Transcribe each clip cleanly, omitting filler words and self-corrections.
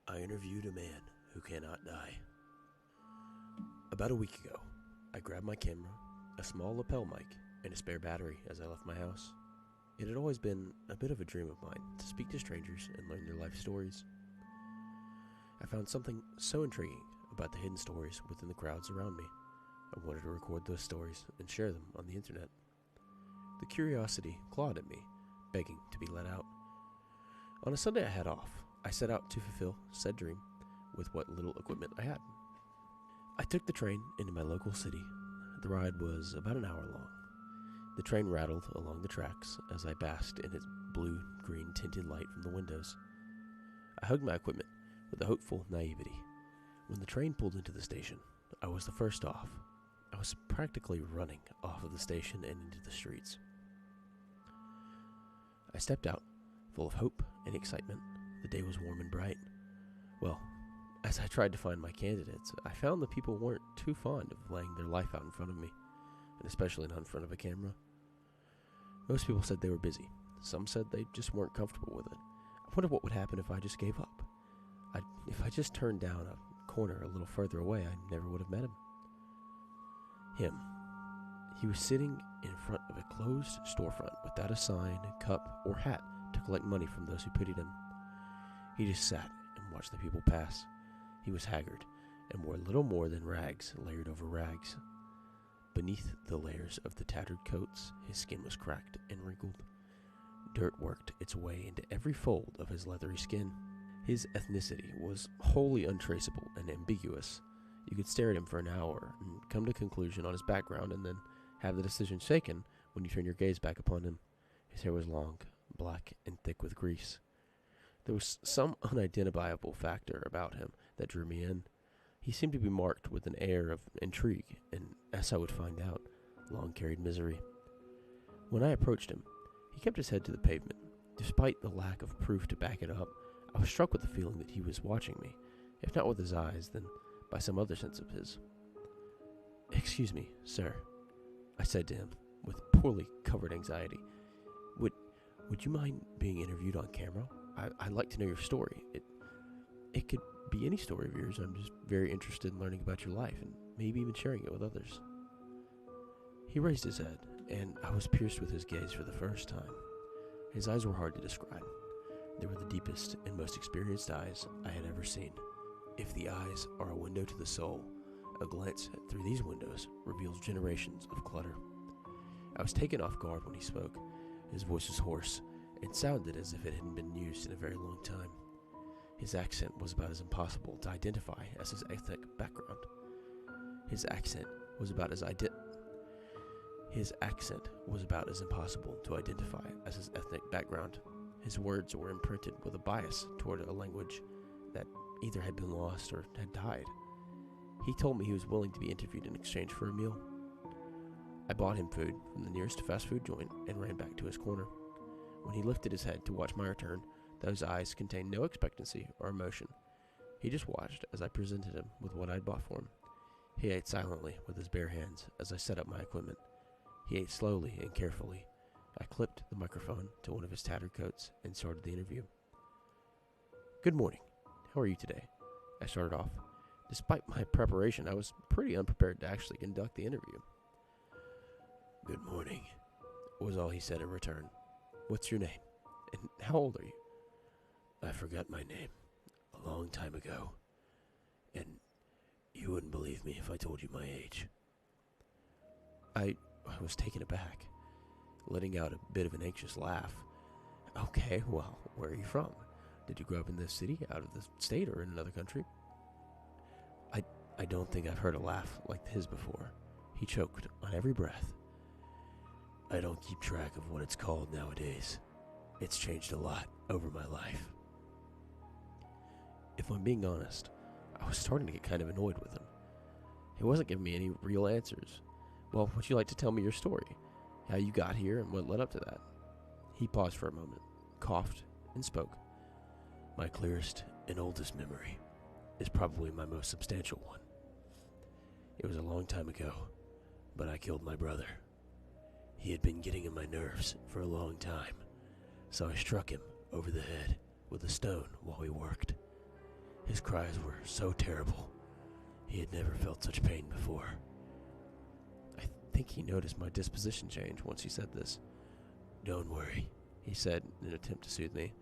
I interviewed a man who cannot die. About a week ago, I grabbed my camera, a small lapel mic, and a spare battery as I left my house. It had always been a bit of a dream of mine to speak to strangers and learn their life stories. I found something so intriguing about the hidden stories within the crowds around me. I wanted to record those stories and share them on the internet. The curiosity clawed at me, begging to be let out. On a Sunday I had off, I set out to fulfill said dream with what little equipment I had. I took the train into my local city. The ride was about an hour long. The train rattled along the tracks as I basked in its blue-green tinted light from the windows. I hugged my equipment with a hopeful naivety. When the train pulled into the station, I was the first off. I was practically running off of the station and into the streets. I stepped out, full of hope and excitement. The day was warm and bright. Well, as I tried to find my candidates, I found that people weren't too fond of laying their life out in front of me, and especially not in front of a camera. Most people said they were busy. Some said they just weren't comfortable with it. I wondered what would happen if I just gave up. If I just turned down a corner a little further away, I never would have met him. He was sitting in front of a closed storefront without a sign, cup, or hat to collect money from those who pitied him. He just sat and watched the people pass. He was haggard and wore little more than rags layered over rags. Beneath the layers of the tattered coats, his skin was cracked and wrinkled. Dirt worked its way into every fold of his leathery skin. His ethnicity was wholly untraceable and ambiguous. You could stare at him for an hour and come to a conclusion on his background and then have the decision shaken when you turn your gaze back upon him. His hair was long, black, and thick with grease. There was some unidentifiable factor about him that drew me in. He seemed to be marked with an air of intrigue, and as I would find out, long-carried misery. When I approached him, he kept his head to the pavement. Despite the lack of proof to back it up, I was struck with the feeling that he was watching me, if not with his eyes, then by some other sense of his. "Excuse me, sir," I said to him, with poorly covered anxiety. Would you mind being interviewed on camera? I'd like to know your story. It could be any story of yours. I'm just very interested in learning about your life and maybe even sharing it with others." He raised his head, and I was pierced with his gaze for the first time. His eyes were hard to describe. They were the deepest and most experienced eyes I had ever seen. If the eyes are a window to the soul, a glance through these windows reveals generations of clutter. I was taken off guard when he spoke. His voice was hoarse and sounded as if it hadn't been used in a very long time. His accent was about as impossible to identify as his ethnic background. His accent was about as impossible to identify as his ethnic background. His words were imprinted with a bias toward a language that either had been lost or had died. He told me he was willing to be interviewed in exchange for a meal. I bought him food from the nearest fast food joint and ran back to his corner. When he lifted his head to watch my return, those eyes contained no expectancy or emotion. He just watched as I presented him with what I'd bought for him. He ate silently with his bare hands as I set up my equipment. He ate slowly and carefully. I clipped the microphone to one of his tattered coats and started the interview. "Good morning. How are you today?" I started off. Despite my preparation, I was pretty unprepared to actually conduct the interview. "Good morning," was all he said in return. "What's your name? And how old are you?" "I forgot my name a long time ago, and you wouldn't believe me if I told you my age." I was taken aback, letting out a bit of an anxious laugh. "Okay, well, where are you from? Did you grow up in this city, out of the state, or in another country?" I don't think I've heard a laugh like his before. He choked on every breath. "I don't keep track of what it's called nowadays. It's changed a lot over my life." If I'm being honest, I was starting to get kind of annoyed with him. He wasn't giving me any real answers. "Well, would you like to tell me your story? How you got here and what led up to that?" He paused for a moment, coughed, and spoke. "My clearest and oldest memory is probably my most substantial one. It was a long time ago, but I killed my brother. He had been getting on my nerves for a long time, so I struck him over the head with a stone while we worked. His cries were so terrible. He had never felt such pain before. I think he noticed my disposition change once he said this. "Don't worry," he said in an attempt to soothe me.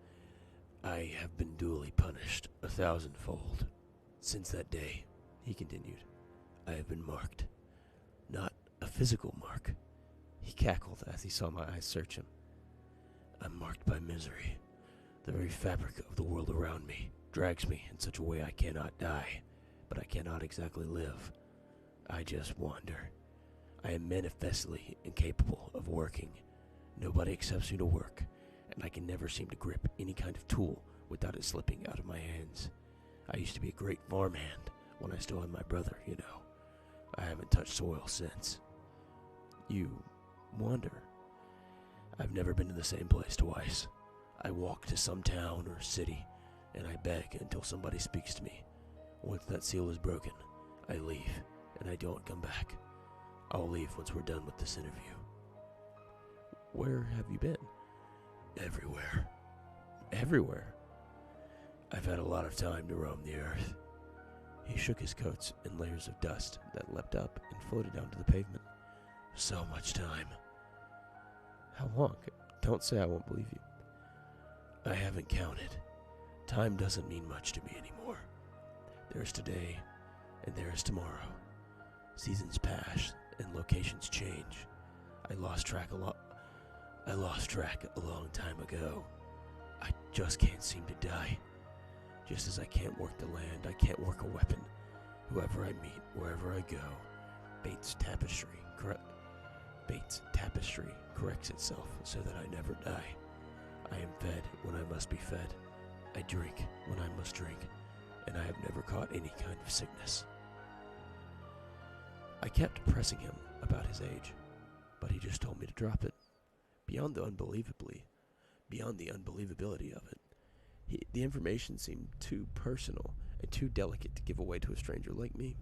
"I have been duly punished 1,000-fold. Since that day," he continued, "I have been marked. Not a physical mark." He cackled as he saw my eyes search him. "I'm marked by misery. The very fabric of the world around me drags me in such a way I cannot die, but I cannot exactly live. I just wander. I am manifestly incapable of working. Nobody accepts me to work, and I can never seem to grip any kind of tool without it slipping out of my hands. I used to be a great farmhand when I still had my brother, you know. I haven't touched soil since." "You wander?" "I've never been to the same place twice. I walk to some town or city, and I beg until somebody speaks to me. Once that seal is broken, I leave, and I don't come back. I'll leave once we're done with this interview." "Where have you been?" "Everywhere." "Everywhere?" "I've had a lot of time to roam the earth." He shook his coats in layers of dust that leapt up and floated down to the pavement. "So much time." "How long? Don't say I won't believe you." "I haven't counted. Time doesn't mean much to me anymore. There is today, and there is tomorrow. Seasons pass, and locations change. I lost track a long time ago. I just can't seem to die. Just as I can't work the land, I can't work a weapon. Whoever I meet, wherever I go, Bates' tapestry corrects itself so that I never die. I am fed when I must be fed. I drink when I must drink, and I have never caught any kind of sickness." I kept pressing him about his age, but he just told me to drop it. Beyond the unbelievability of it, the information seemed too personal and too delicate to give away to a stranger like me.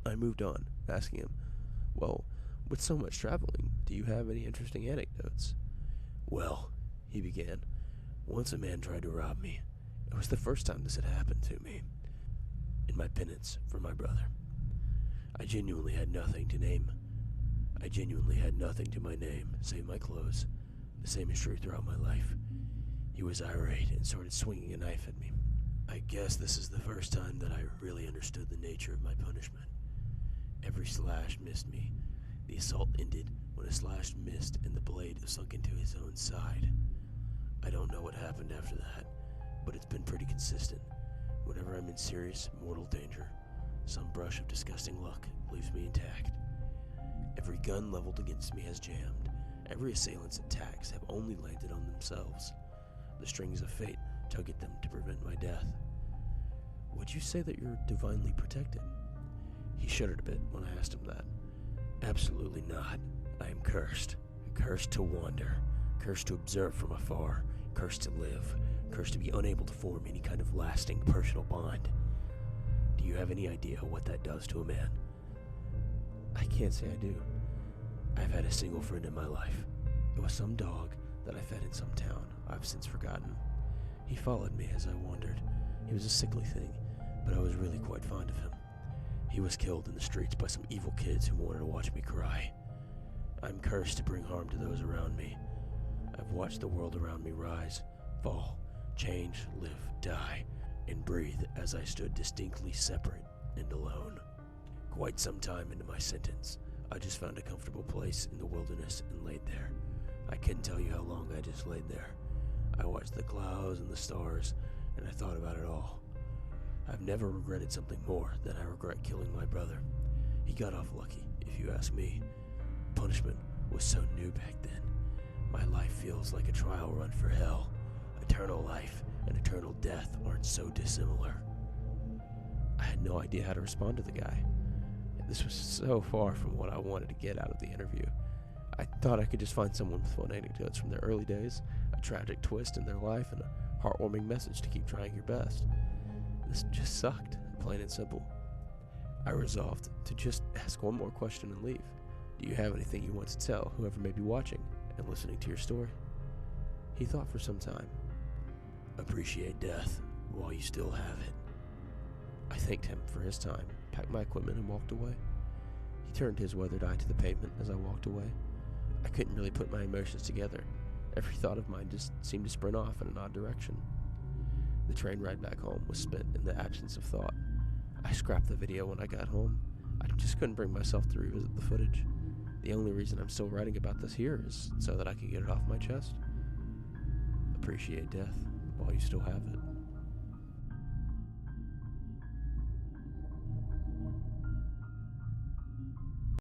I moved on, asking him, "Well, with so much traveling, do you have any interesting anecdotes?" "Well," he began, "once a man tried to rob me. It was the first time this had happened to me. In my penance for my brother. I genuinely had nothing to my name, save my clothes. The same is true throughout my life. He was irate and started swinging a knife at me. I guess this is the first time that I really understood the nature of my punishment. Every slash missed me. The assault ended when a slash missed and the blade sunk into his own side. I don't know what happened after that, but it's been pretty consistent. Whenever I'm in serious, mortal danger, some brush of disgusting luck leaves me intact. Every gun leveled against me has jammed. Every assailant's attacks have only landed on themselves. The strings of fate tug at them to prevent my death. Would you say that you're divinely protected?" He shuddered a bit when I asked him that. "Absolutely not. I am cursed. Cursed to wander. Cursed to observe from afar. Cursed to live. Cursed to be unable to form any kind of lasting personal bond. Do you have any idea what that does to a man?" "I can't say I do. I've had a single friend in my life. It was some dog that I fed in some town I've since forgotten. He followed me as I wandered. He was a sickly thing, but I was really quite fond of him. He was killed in the streets by some evil kids who wanted to watch me cry. I'm cursed to bring harm to those around me. I've watched the world around me rise, fall, change, live, die, and breathe as I stood distinctly separate and alone. Quite some time into my sentence, I just found a comfortable place in the wilderness and laid there. I couldn't tell you how long I just laid there. I watched the clouds and the stars, and I thought about it all. I've never regretted something more than I regret killing my brother. He got off lucky, if you ask me. Punishment was so new back then. My life feels like a trial run for hell. Eternal life and eternal death aren't so dissimilar." I had no idea how to respond to the guy. This was so far from what I wanted to get out of the interview. I thought I could just find someone with fun anecdotes from their early days, a tragic twist in their life, and a heartwarming message to keep trying your best. This just sucked, plain and simple. I resolved to just ask one more question and leave. "Do you have anything you want to tell whoever may be watching and listening to your story?" He thought for some time. "Appreciate death. while you still have it." I thanked him for his time, packed my equipment, and walked away. He turned his weathered eye to the pavement as I walked away. I couldn't really put my emotions together. Every thought of mine just seemed to sprint off in an odd direction. The train ride back home was spent in the absence of thought. I scrapped the video when I got home. I just couldn't bring myself to revisit the footage. The only reason I'm still writing about this here is so that I can get it off my chest. Appreciate death while you still have it.